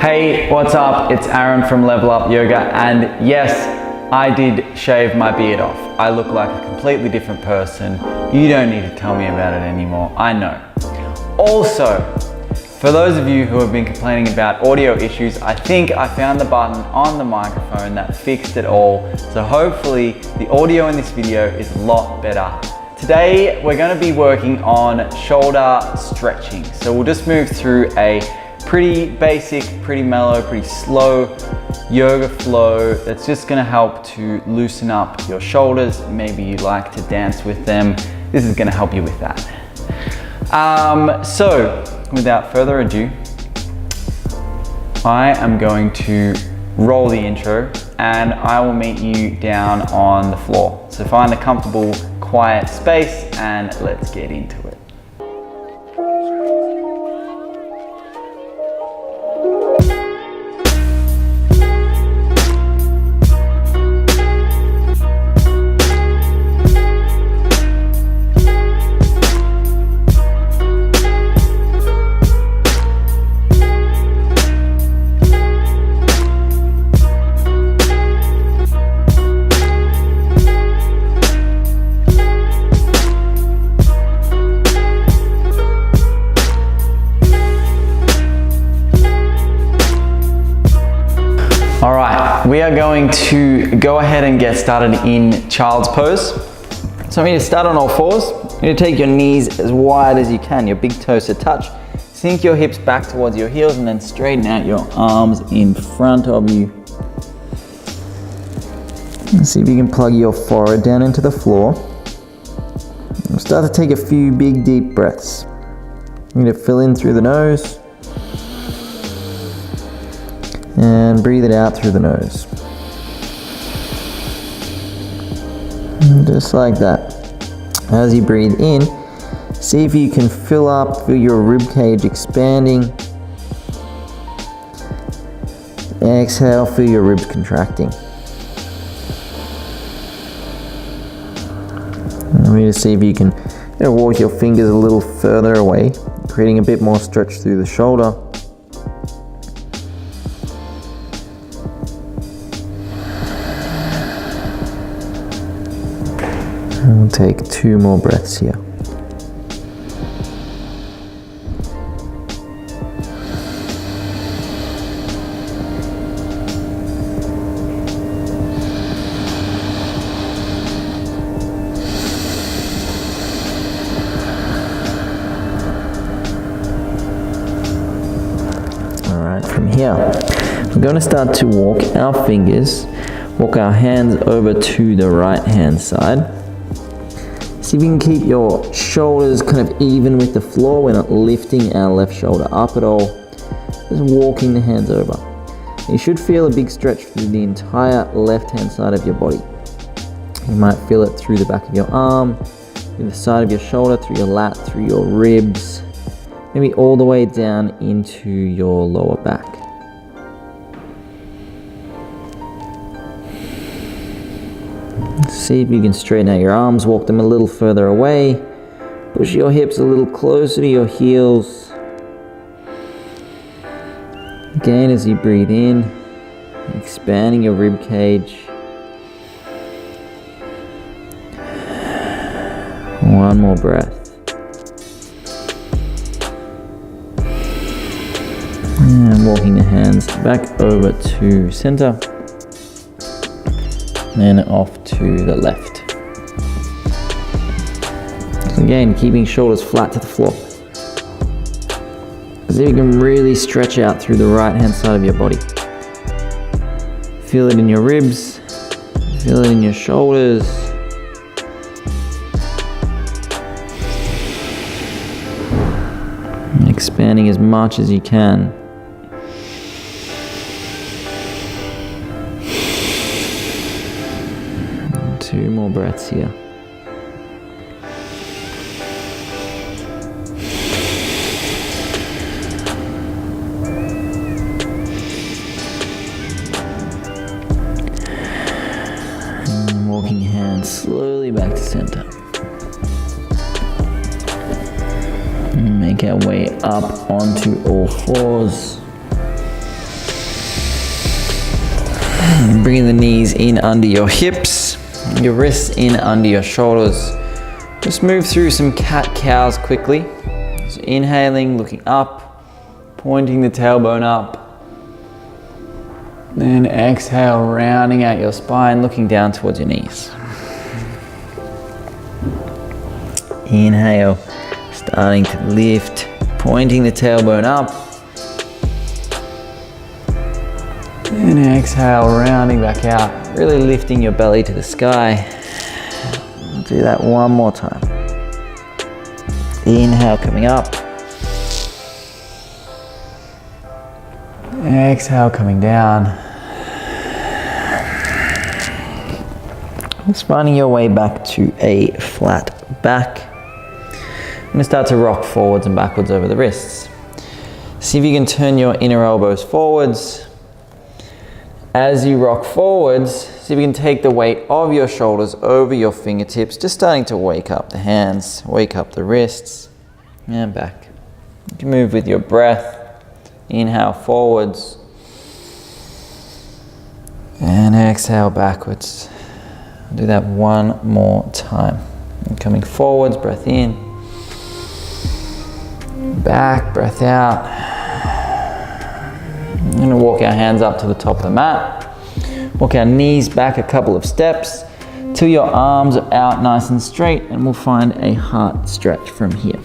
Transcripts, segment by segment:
Hey, what's up? It's Aaron from Level Up Yoga, and yes, I did shave my beard off. I look like a completely different person. You don't need to tell me about it anymore, I know. Also, for those of you who have been complaining about audio issues, I think I found the button on the microphone that fixed it all. So hopefully the audio in this video is a lot better. Today, we're going to be working on shoulder stretching. So we'll just move through a pretty basic, pretty mellow, pretty slow yoga flow that's just going to help to loosen up your shoulders. Maybe you like to dance with them. This is going to help you with that. So without further ado, I am going to roll the intro and I will meet you down on the floor. So find a comfortable, quiet space and let's get into it. We are going to go ahead and get started in child's pose. So I'm going to start on all fours. You're going to take your knees as wide as you can, your big toes to touch. Sink your hips back towards your heels and then straighten out your arms in front of you. Let's see if you can plug your forehead down into the floor. We'll start to take a few big deep breaths. You're going to fill in through the nose and breathe it out through the nose. And just like that. As you breathe in, see if you can feel your rib cage expanding. Exhale, feel your ribs contracting. And we're going to see if you can walk your fingers a little further away, creating a bit more stretch through the shoulder. We'll take 2 more breaths here. All right, from here, we're going to start to walk our fingers, walk our hands over to the right hand side. See if you can keep your shoulders kind of even with the floor. We're not lifting our left shoulder up at all. Just walking the hands over. You should feel a big stretch through the entire left-hand side of your body. You might feel it through the back of your arm, through the side of your shoulder, through your lat, through your ribs, maybe all the way down into your lower back. See if you can straighten out your arms, walk them a little further away, push your hips a little closer to your heels. Again, as you breathe in, expanding your rib cage. One more breath. And walking the hands back over to center. And off to the left. So again, keeping shoulders flat to the floor. So you can really stretch out through the right hand side of your body. Feel it in your ribs, feel it in your shoulders. And expanding as much as you can. Two more breaths here. And walking hands slowly back to center. And make our way up onto all fours. And bringing the knees in under your hips, your wrists in under your shoulders. Just move through some cat-cows quickly. So inhaling, looking up, pointing the tailbone up. Then exhale, rounding out your spine, looking down towards your knees. Inhale, starting to lift, pointing the tailbone up. And exhale, rounding back out, really lifting your belly to the sky. Do that one more time. Inhale, coming up. Exhale, coming down. Just finding your way back to a flat back. I'm going to start to rock forwards and backwards over the wrists. See if you can turn your inner elbows forwards. As you rock forwards, see if you can take the weight of your shoulders over your fingertips, just starting to wake up the hands, wake up the wrists, and back. You can move with your breath. Inhale forwards, and exhale backwards. Do that one more time. And coming forwards, breath in, back, breath out. I'm going to walk our hands up to the top of the mat. Walk our knees back a couple of steps till your arms are out nice and straight, and we'll find a heart stretch from here.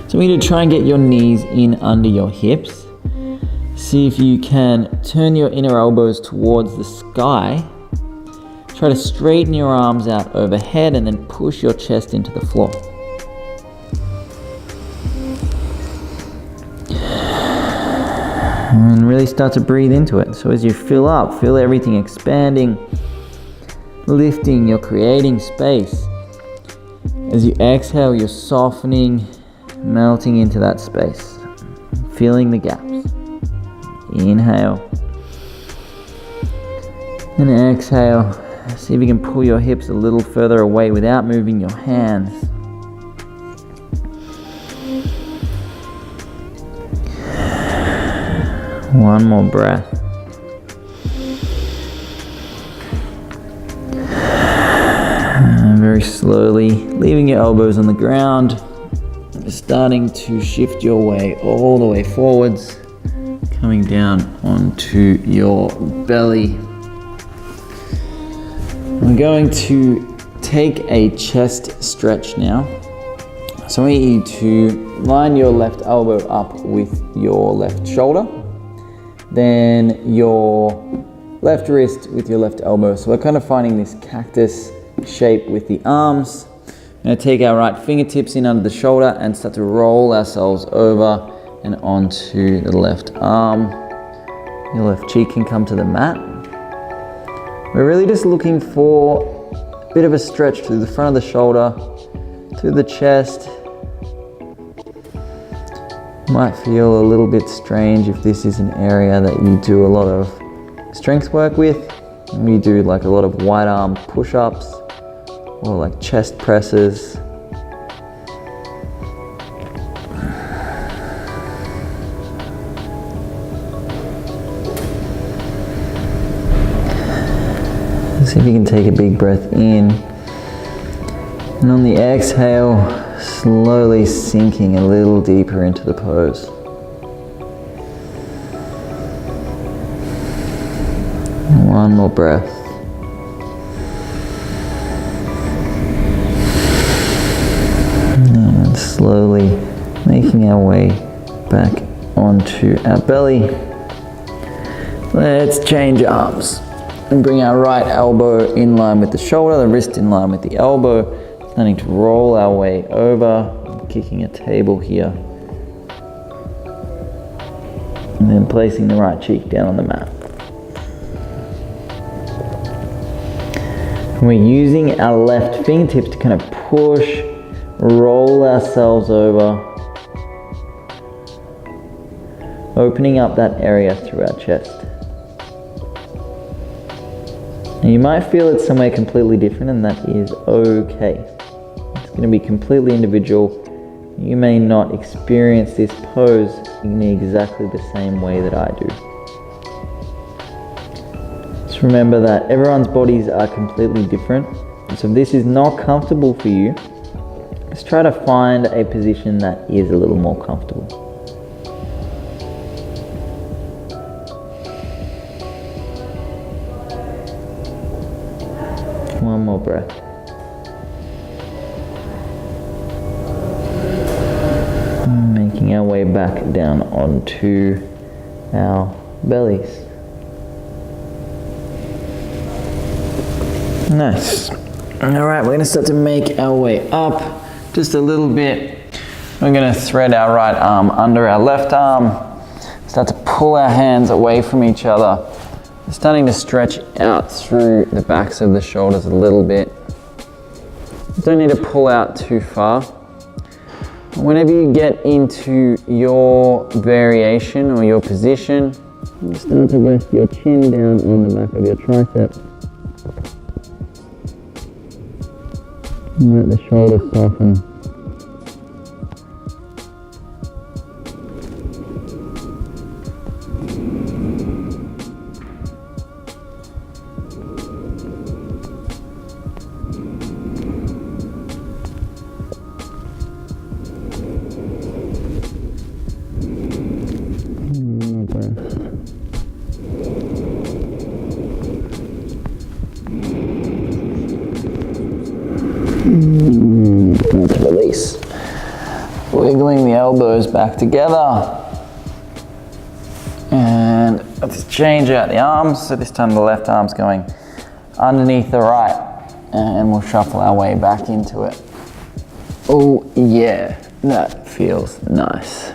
So we're going to try and get your knees in under your hips. See if you can turn your inner elbows towards the sky. Try to straighten your arms out overhead and then push your chest into the floor. And really start to breathe into it. So as you fill up, feel everything expanding, lifting, you're creating space. As you exhale, you're softening, melting into that space, feeling the gaps. Inhale. And exhale. See if you can pull your hips a little further away without moving your hands. One more breath. And very slowly, leaving your elbows on the ground, starting to shift your way all the way forwards, coming down onto your belly. We're going to take a chest stretch now. So I want you to line your left elbow up with your left shoulder, then your left wrist with your left elbow. So we're kind of finding this cactus shape with the arms. We're going to take our right fingertips in under the shoulder and start to roll ourselves over and onto the left arm. Your left cheek can come to the mat. We're really just looking for a bit of a stretch through the front of the shoulder, through the chest. Might feel a little bit strange if this is an area that you do a lot of strength work with. We do like a lot of wide arm push-ups or like chest presses. See if you can take a big breath in, and on the exhale, slowly sinking a little deeper into the pose. One more breath. And slowly making our way back onto our belly. Let's change arms and bring our right elbow in line with the shoulder, the wrist in line with the elbow. Starting to roll our way over, kicking a table here. And then placing the right cheek down on the mat. And we're using our left fingertips to kind of push, roll ourselves over, opening up that area through our chest. Now you might feel it's somewhere completely different, and that is okay. It's going to be completely individual. You may not experience this pose in exactly the same way that I do. Just remember that everyone's bodies are completely different. So if this is not comfortable for you, let's try to find a position that is a little more comfortable. One more breath. Making our way back down onto our bellies. Nice. Alright, we're going to start to make our way up just a little bit. We're going to thread our right arm under our left arm. Start to pull our hands away from each other. We're starting to stretch out through the backs of the shoulders a little bit. You don't need to pull out too far. Whenever you get into your variation or your position, you start to rest your chin down on the back of your tricep. And let the shoulders soften. Let's release. Wiggling the elbows back together. And let's change out the arms. So this time the left arm's going underneath the right. And we'll shuffle our way back into it. Oh yeah, that feels nice.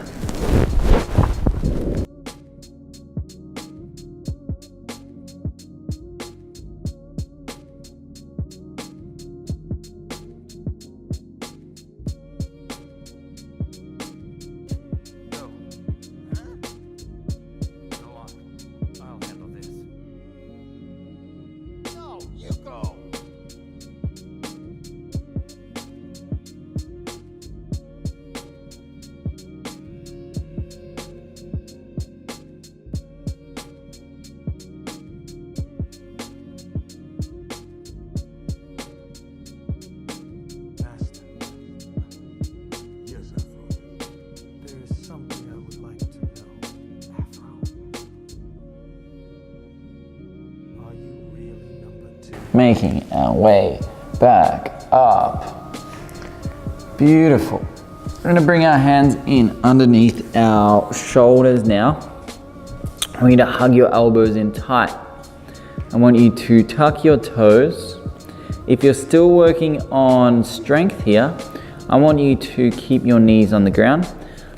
Making our way back up. Beautiful. We're going to bring our hands in underneath our shoulders now. I want you to hug your elbows in tight. I want you to tuck your toes. If you're still working on strength here, I want you to keep your knees on the ground.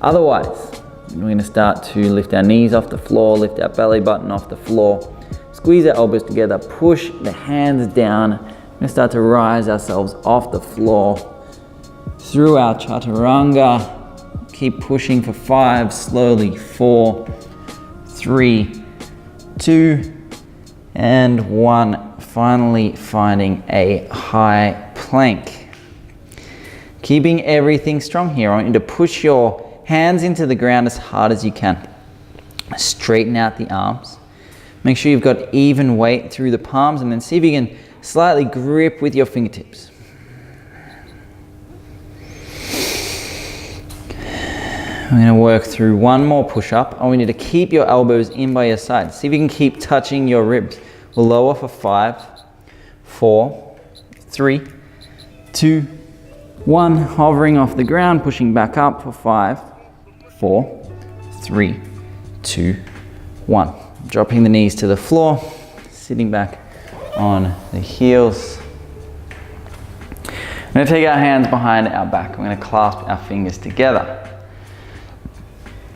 Otherwise, we're going to start to lift our knees off the floor, lift our belly button off the floor. Squeeze our elbows together, push the hands down. We're going to start to rise ourselves off the floor through our chaturanga. Keep pushing for 5, slowly 4, 3, 2, and 1. Finally finding a high plank. Keeping everything strong here. I want you to push your hands into the ground as hard as you can. Straighten out the arms. Make sure you've got even weight through the palms, and then see if you can slightly grip with your fingertips. I'm going to work through one more push-up. I want you to keep your elbows in by your side. See if you can keep touching your ribs. We'll lower for 5, 4, 3, 2, 1. Hovering off the ground, pushing back up for 5, 4, 3, 2, 1. Dropping the knees to the floor, sitting back on the heels. We're going to take our hands behind our back. We're going to clasp our fingers together.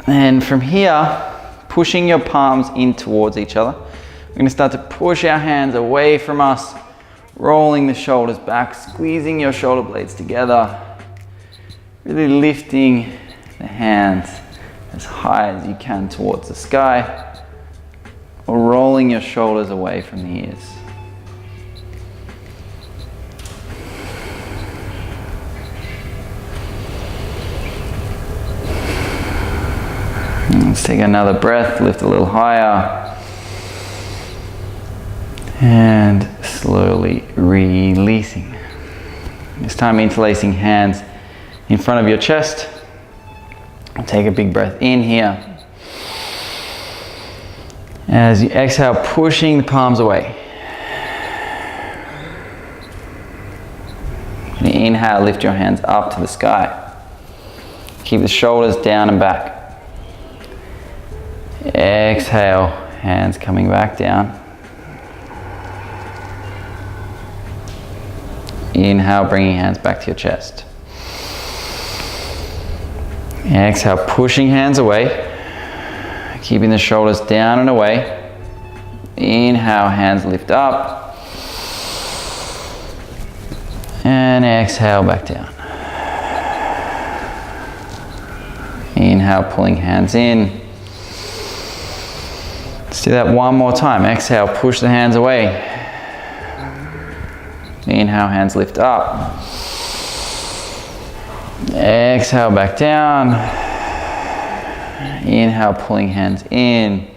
And from here, pushing your palms in towards each other. We're going to start to push our hands away from us, rolling the shoulders back, squeezing your shoulder blades together, really lifting the hands as high as you can towards the sky, or rolling your shoulders away from the ears. Let's take another breath, lift a little higher. And slowly releasing. This time interlacing hands in front of your chest. Take a big breath in here. As you exhale, pushing the palms away. Inhale, lift your hands up to the sky. Keep the shoulders down and back. Exhale, hands coming back down. Inhale, bringing hands back to your chest. Exhale, pushing hands away. Keeping the shoulders down and away. Inhale, hands lift up. And exhale, back down. Inhale, pulling hands in. Let's do that one more time. Exhale, push the hands away. Inhale, hands lift up. Exhale, back down. Inhale, pulling hands in.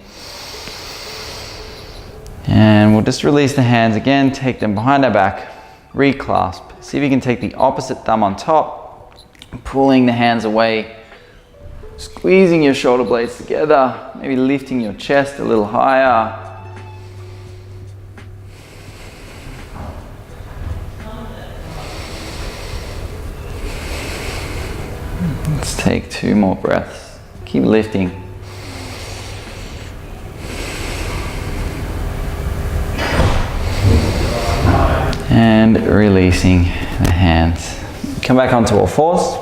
And we'll just release the hands again, take them behind our back, reclasp. See if you can take the opposite thumb on top, pulling the hands away, squeezing your shoulder blades together, maybe lifting your chest a little higher. Let's take 2 more breaths. Keep lifting. And releasing the hands. Come back onto all fours.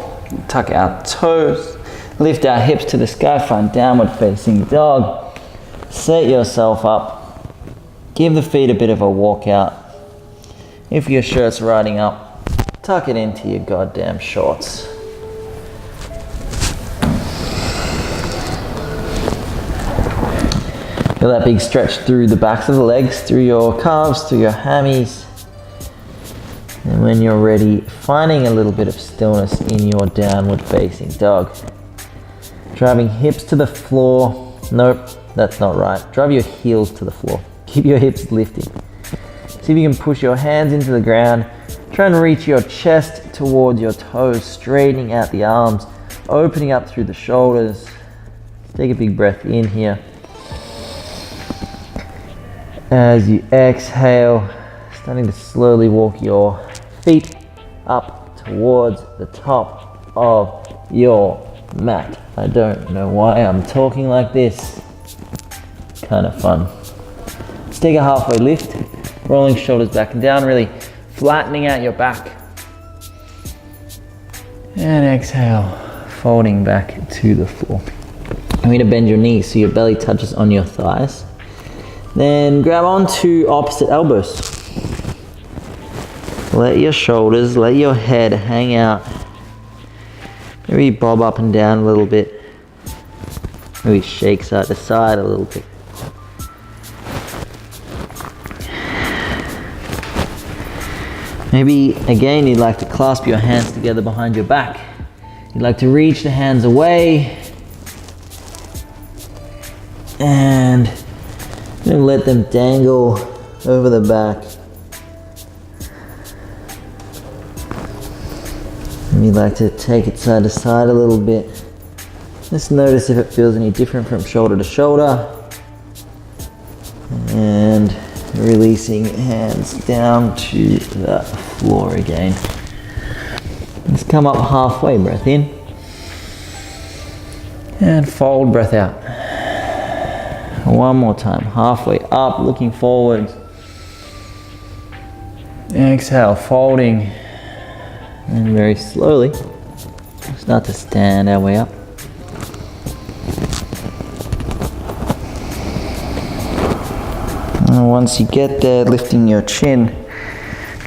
Tuck our toes. Lift our hips to the sky. Find downward facing dog. Set yourself up. Give the feet a bit of a walk out. If your shirt's riding up, tuck it into your goddamn shorts. Feel that big stretch through the backs of the legs, through your calves, through your hammies. And when you're ready, finding a little bit of stillness in your downward facing dog. Driving hips to the floor. Nope, that's not right. Drive your heels to the floor. Keep your hips lifting. See if you can push your hands into the ground. Try and reach your chest towards your toes, straightening out the arms, opening up through the shoulders. Take a big breath in here. As you exhale, starting to slowly walk your feet up towards the top of your mat. I don't know why I'm talking like this. Kind of fun. Let's take a halfway lift, rolling shoulders back and down, really flattening out your back. And exhale, folding back to the floor. I'm going to bend your knees so your belly touches on your thighs. Then grab onto opposite elbows. Let your shoulders, let your head hang out. Maybe bob up and down a little bit. Maybe shake side to side a little bit. Maybe again you'd like to clasp your hands together behind your back. You'd like to reach the hands away. And let them dangle over the back. And you'd like to take it side to side a little bit. Just notice if it feels any different from shoulder to shoulder. And releasing hands down to the floor again. Let's come up halfway, breath in. And fold, breath out. One more time, halfway up, looking forward. Exhale, folding. And very slowly, start to stand our way up. And once you get there, lifting your chin,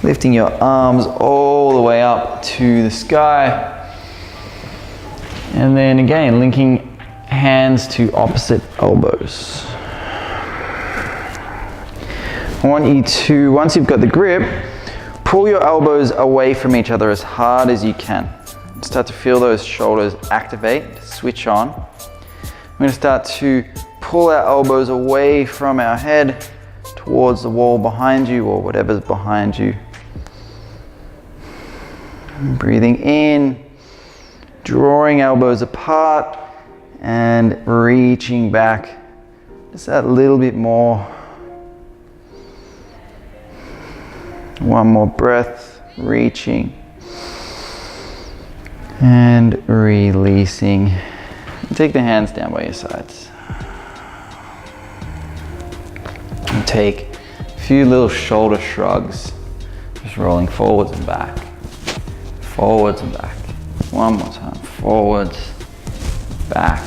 lifting your arms all the way up to the sky. And then again, linking hands to opposite elbows. I want you to, once you've got the grip, pull your elbows away from each other as hard as you can. Start to feel those shoulders activate, switch on. I'm going to start to pull our elbows away from our head towards the wall behind you or whatever's behind you. Breathing in, drawing elbows apart and reaching back just that little bit more. One more breath, reaching and releasing. And take the hands down by your sides. And take a few little shoulder shrugs, just rolling forwards and back. Forwards and back. One more time. Forwards, back.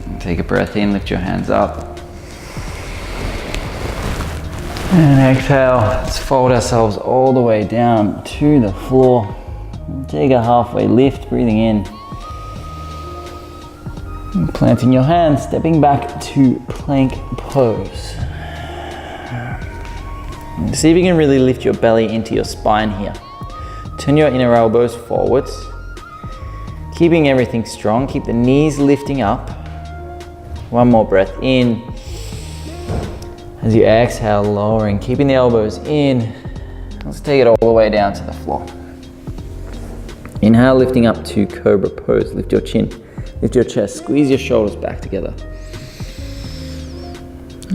And take a breath in, lift your hands up. And exhale. Let's fold ourselves all the way down to the floor. And take a halfway lift, breathing in. And planting your hands, stepping back to plank pose. And see if you can really lift your belly into your spine here. Turn your inner elbows forwards, keeping everything strong. Keep the knees lifting up. One more breath in. As you exhale, lowering, keeping the elbows in. Let's take it all the way down to the floor. Inhale, lifting up to cobra pose. Lift your chin, lift your chest, squeeze your shoulders back together.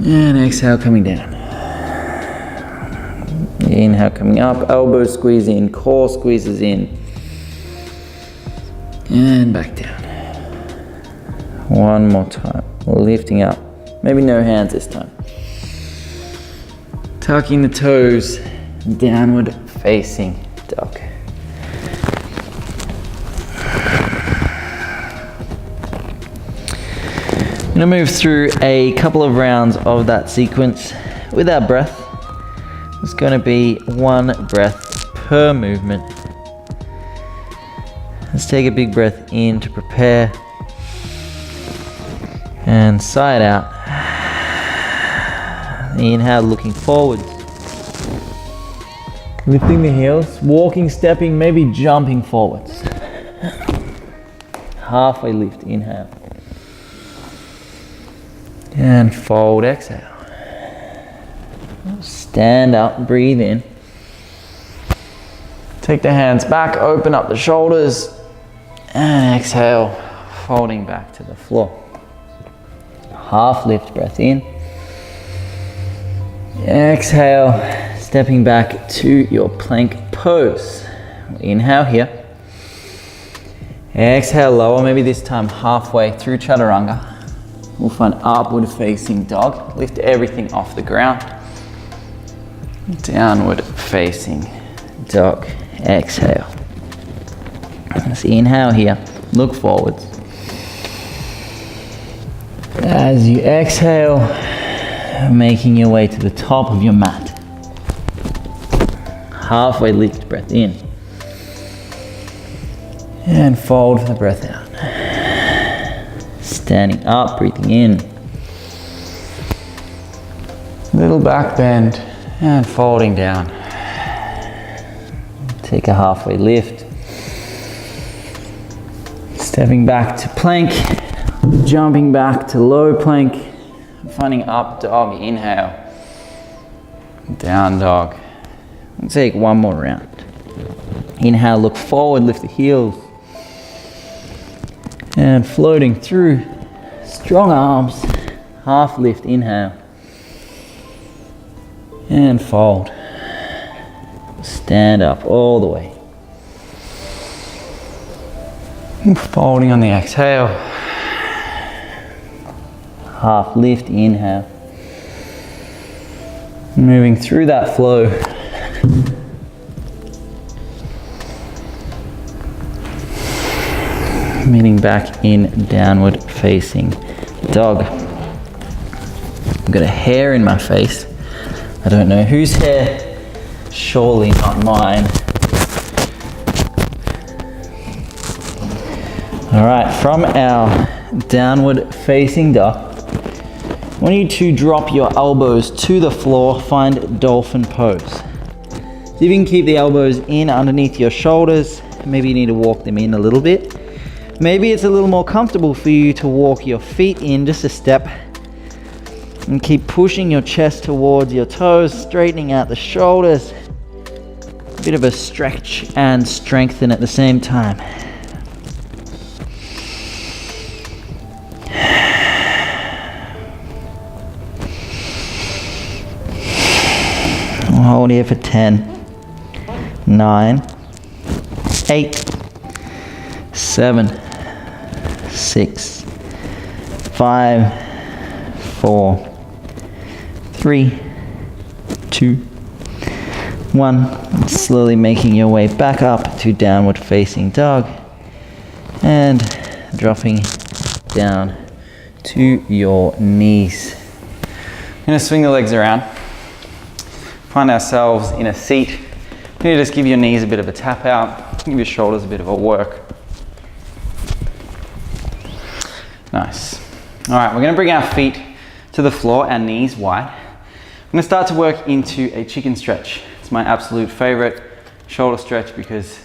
And exhale, coming down. Inhale, coming up, elbows squeeze in, core squeezes in. And back down. One more time, lifting up. Maybe no hands this time. Tucking the toes, downward facing dog. I'm gonna move through a couple of rounds of that sequence with our breath. It's going to be one breath per movement. Let's take a big breath in to prepare. And sigh it out. Inhale, looking forwards. Lifting the heels, walking, stepping, maybe jumping forwards. Halfway lift, inhale. And fold, exhale. Stand up, breathe in. Take the hands back, open up the shoulders, and exhale, folding back to the floor. Half lift, breath in. Exhale, stepping back to your plank pose. Inhale here. Exhale, lower, maybe this time halfway through chaturanga. We'll find upward facing dog. Lift everything off the ground. Downward facing dog. Exhale. Let's inhale here. Look forwards. As you exhale, making your way to the top of your mat. Halfway lift, breath in. And fold the breath out. Standing up, breathing in. Little back bend. And folding down. Take a halfway lift. Stepping back to plank. Jumping back to low plank. Finding up dog, inhale. Down dog. Let's take one more round. Inhale, look forward, lift the heels. And floating through. Strong arms. Half lift, inhale. And fold. Stand up all the way. And folding on the exhale. Half lift, inhale. Moving through that flow. Meeting back in downward facing dog. I've got a hair in my face. I don't know whose hair, surely not mine. All right, from our downward facing dog, I want you to drop your elbows to the floor, find dolphin pose. See if you can keep the elbows in underneath your shoulders. Maybe you need to walk them in a little bit. Maybe it's a little more comfortable for you to walk your feet in just a step. And keep pushing your chest towards your toes, straightening out the shoulders. A bit of a stretch and strengthen at the same time. We'll hold here for 10, 9, 8, 7, 6, 5, 4, 3, 2, 1. Slowly making your way back up to downward facing dog and dropping down to your knees. I'm going to swing the legs around. Find ourselves in a seat. You need to just give your knees a bit of a tap out, give your shoulders a bit of a work. Nice. All right, we're going to bring our feet to the floor, our knees wide. I'm going to start to work into a chicken stretch. It's my absolute favorite shoulder stretch because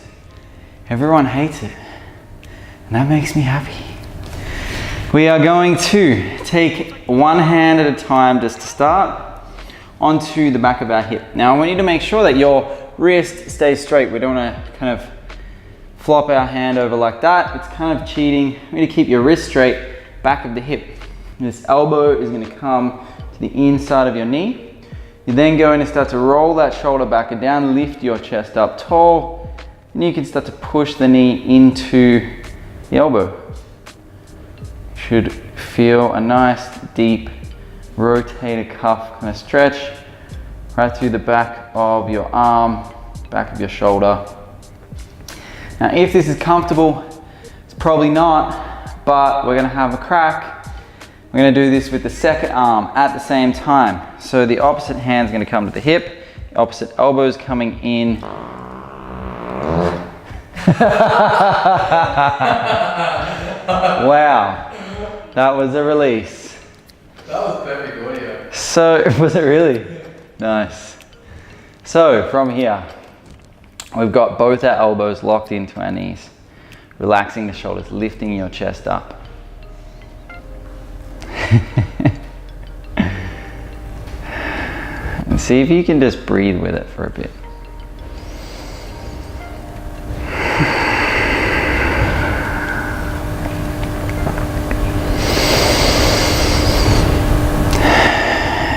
everyone hates it, and that makes me happy. We are going to take one hand at a time just to start onto the back of our hip. Now I want you to make sure that your wrist stays straight. We don't want to kind of flop our hand over like that. It's kind of cheating. You need to keep your wrist straight, back of the hip. This elbow is going to come to the inside of your knee. You're then going to start to roll that shoulder back and down, lift your chest up tall, and you can start to push the knee into the elbow. Should feel a nice deep rotator cuff kind of stretch right through the back of your arm, back of your shoulder. Now if this is comfortable, it's probably not, but we're gonna have a crack. We're gonna do this with the second arm at the same time. So the opposite hand's gonna come to the hip, the opposite elbow's coming in. Wow, that was a release. That was perfect audio. So, was it really? Nice. So, from here, we've got both our elbows locked into our knees, relaxing the shoulders, lifting your chest up. And see if you can just breathe with it for a bit.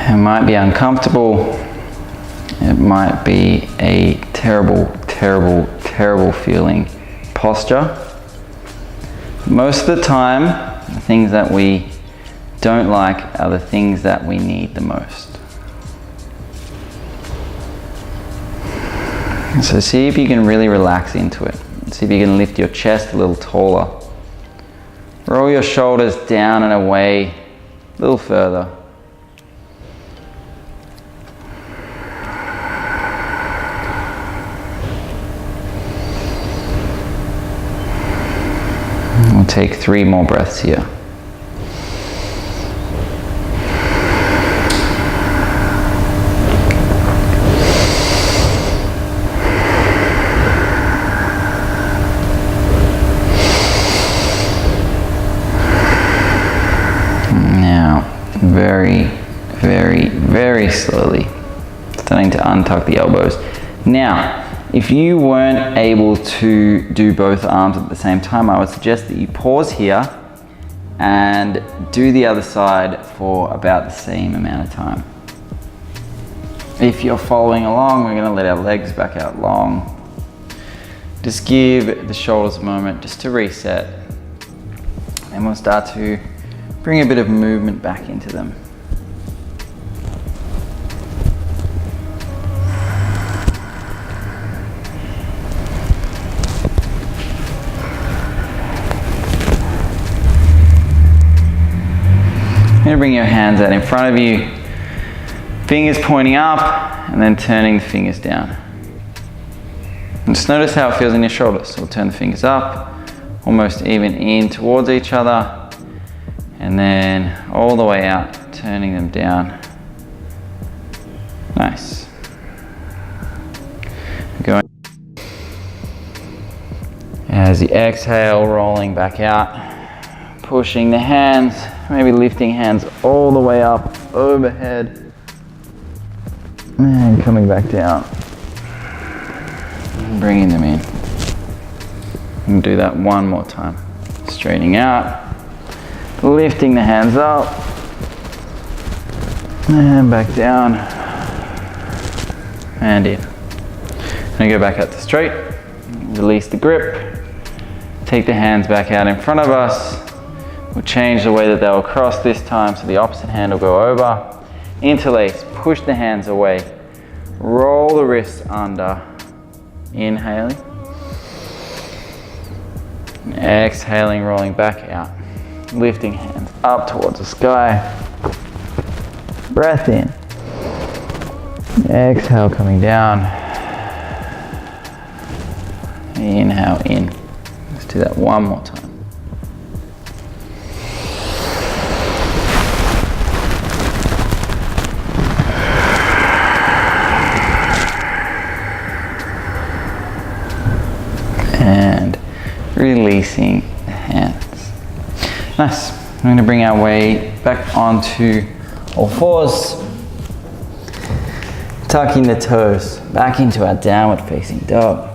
It might be uncomfortable. It might be a terrible, terrible, terrible feeling posture. Most of the time, the things that we don't like are the things that we need the most. So see if you can really relax into it. See if you can lift your chest a little taller. Roll your shoulders down and away a little further. We'll take 3 more breaths here. Now, very, very, very slowly, starting to untuck the elbows. Now, if you weren't able to do both arms at the same time, I would suggest that you pause here and do the other side for about the same amount of time. If you're following along, we're going to let our legs back out long. Just give the shoulders a moment just to reset, and we'll start to bring a bit of movement back into them. You're going to bring your hands out in front of you, fingers pointing up, and then turning the fingers down. And just notice how it feels in your shoulders. So we'll turn the fingers up, almost even in towards each other, and then all the way out, turning them down. Nice. Going. As you exhale, rolling back out, pushing the hands Maybe lifting hands all the way up, overhead, and coming back down. And bringing them in. And do that one more time. Straightening out, lifting the hands up, and back down, and in. And go back out to straight, release the grip, take the hands back out in front of us. We'll change the way that they'll cross this time, so the opposite hand will go over. Interlace, push the hands away, roll the wrists under, inhaling. Exhaling, rolling back out. Lifting hands up towards the sky. Breath in. Exhale, coming down. Inhale in. Let's do that one more time. And releasing the hands. Nice. I'm going to bring our weight back onto all fours. Tucking the toes back into our downward facing dog.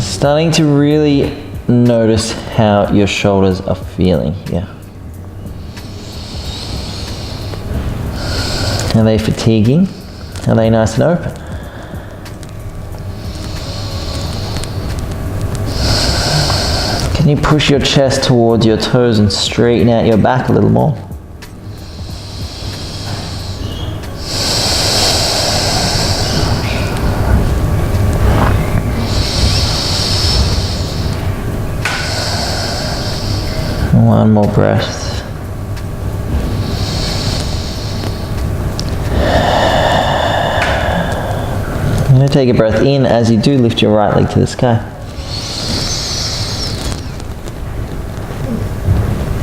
Starting to really notice how your shoulders are feeling here. Are they fatiguing? Are they nice and open? Can you push your chest towards your toes and straighten out your back a little more? One more breath. I'm going to take a breath in. As you do, lift your right leg to the sky.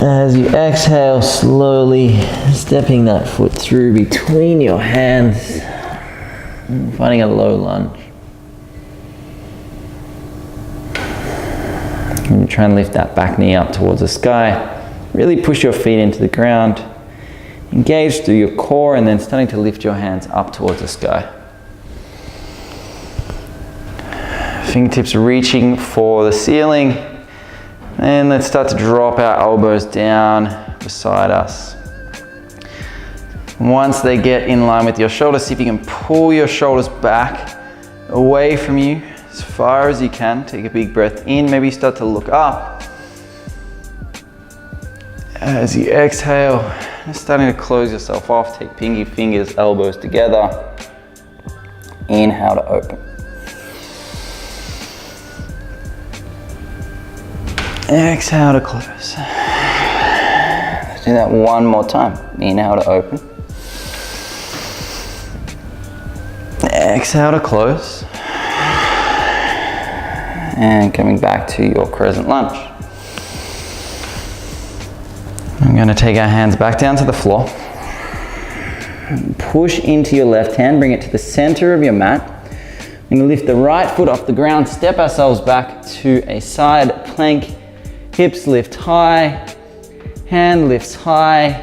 As you exhale, slowly stepping that foot through between your hands, finding a low lunge. And you try and lift that back knee up towards the sky. Really push your feet into the ground. Engage through your core and then starting to lift your hands up towards the sky. Fingertips reaching for the ceiling. And let's start to drop our elbows down beside us. Once they get in line with your shoulders, see if you can pull your shoulders back away from you as far as you can. Take a big breath in. Maybe start to look up. As you exhale, starting to close yourself off. Take pinky fingers, elbows together. Inhale to open. Exhale to close. Let's do that one more time. Inhale to open. Exhale to close. And coming back to your crescent lunge. I'm going to take our hands back down to the floor. Push into your left hand, bring it to the center of your mat. I'm going to lift the right foot off the ground, step ourselves back to a side plank. Hips lift high, hand lifts high,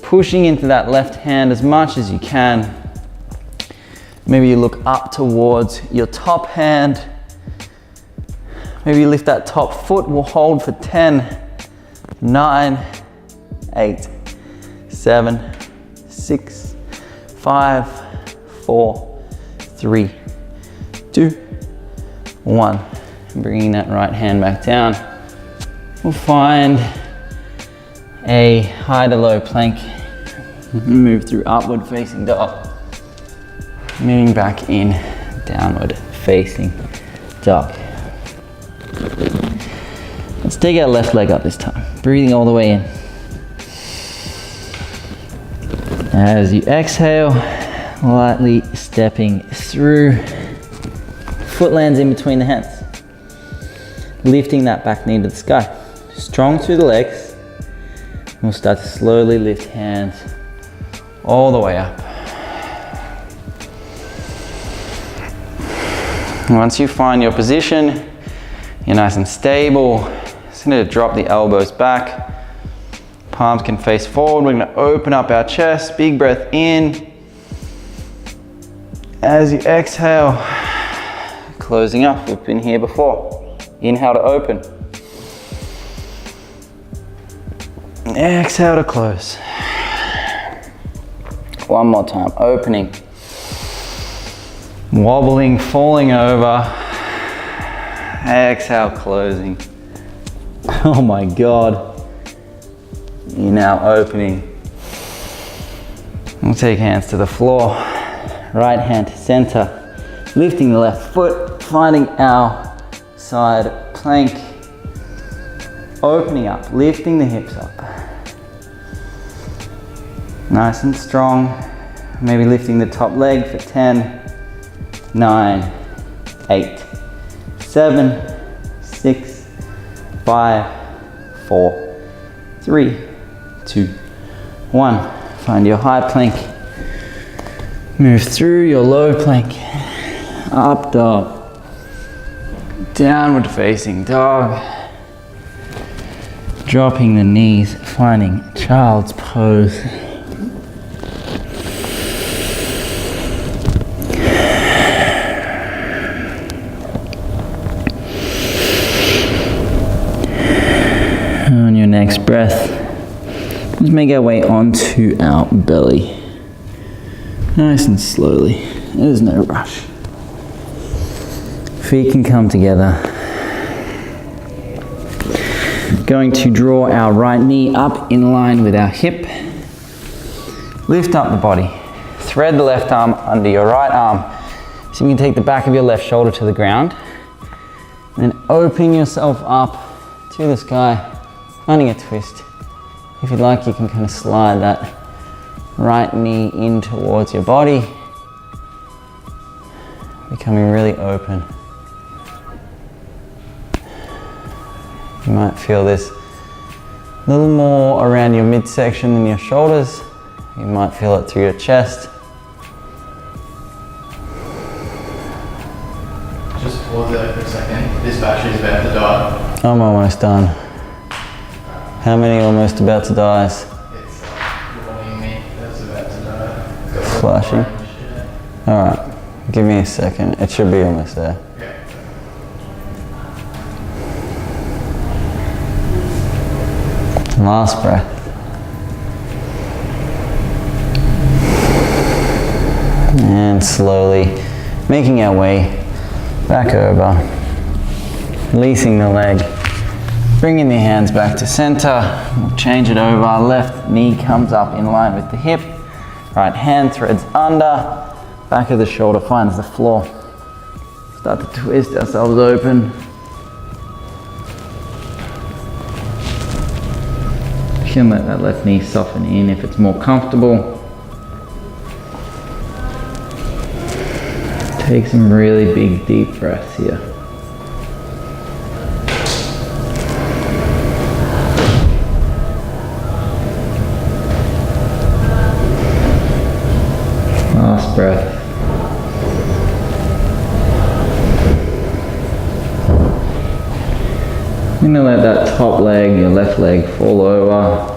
pushing into that left hand as much as you can. Maybe you look up towards your top hand. Maybe you lift that top foot. We'll hold for 10, 9, 8, 7, 6, 5, 4, 3, 2, 1. And bringing that right hand back down. We'll find a high to low plank. Move through upward facing dog. Moving back in, downward facing dog. Let's take our left leg up this time. Breathing all the way in. As you exhale, lightly stepping through. Foot lands in between the hands. Lifting that back knee to the sky. Strong through the legs. We'll start to slowly lift hands all the way up. And once you find your position, you're nice and stable. Just going to drop the elbows back. Palms can face forward. We're going to open up our chest. Big breath in. As you exhale, closing up. We've been here before. Inhale to open. Exhale to close. One more time. Opening. Wobbling, falling over. Exhale, closing. Oh my God. You're now opening. We'll take hands to the floor. Right hand to center. Lifting the left foot, finding our side plank. Opening up, lifting the hips up. Nice and strong. Maybe lifting the top leg for 10, 9, 8, 7, 6, 5, 4, 3, 2, 1. Find your high plank. Move through your low plank. Up dog. Downward facing dog. Dropping the knees, finding child's pose. On your next breath, let's make our way onto our belly. Nice and slowly. There's no rush. Feet can come together. Going to draw our right knee up in line with our hip. Lift up the body. Thread the left arm under your right arm. So you can take the back of your left shoulder to the ground. And then opening yourself up to the sky, finding a twist. If you'd like, you can kind of slide that right knee in towards your body, becoming really open. You might feel this a little more around your midsection than your shoulders. You might feel it through your chest. Just pause there for a second. This battery's about to die. I'm almost done. How many almost about to die? It's warning me that's about to die. Got Flashing. Alright, give me a second. It should be almost there. Yeah. Last breath. And slowly making our way back over, releasing the leg, bringing the hands back to center. We'll change it over. Left knee comes up in line with the hip. Right hand threads under, back of the shoulder finds the floor. Start to twist ourselves open. You can let that left knee soften in if it's more comfortable. Take some really big, deep breaths here. Last breath. You're going to let that top leg, your left leg, fall over.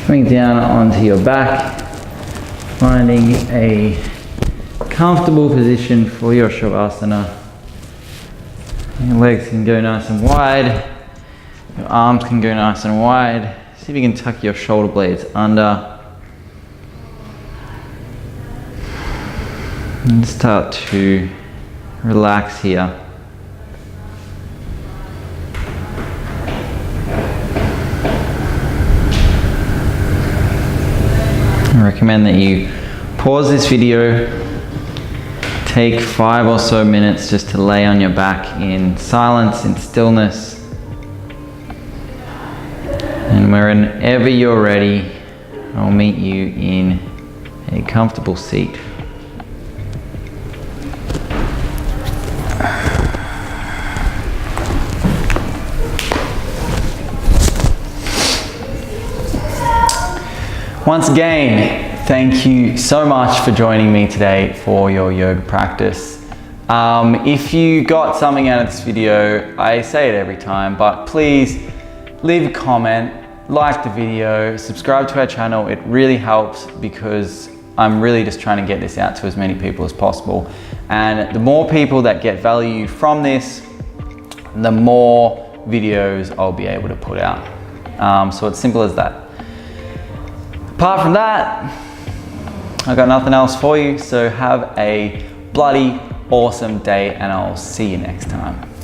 Coming down onto your back, finding a comfortable position for your Shavasana. Your legs can go nice and wide. Your arms can go nice and wide. See if you can tuck your shoulder blades under. And start to relax here. I recommend that you pause this video, take 5 or so minutes just to lay on your back in silence, in stillness. And whenever you're ready, I'll meet you in a comfortable seat. Once again, thank you so much for joining me today for your yoga practice. If you got something out of this video, I say it every time, but please leave a comment, like the video, subscribe to our channel. It really helps because I'm really just trying to get this out to as many people as possible. And the more people that get value from this, the more videos I'll be able to put out. So it's simple as that. Apart from that, I've got nothing else for you. So have a bloody awesome day and I'll see you next time.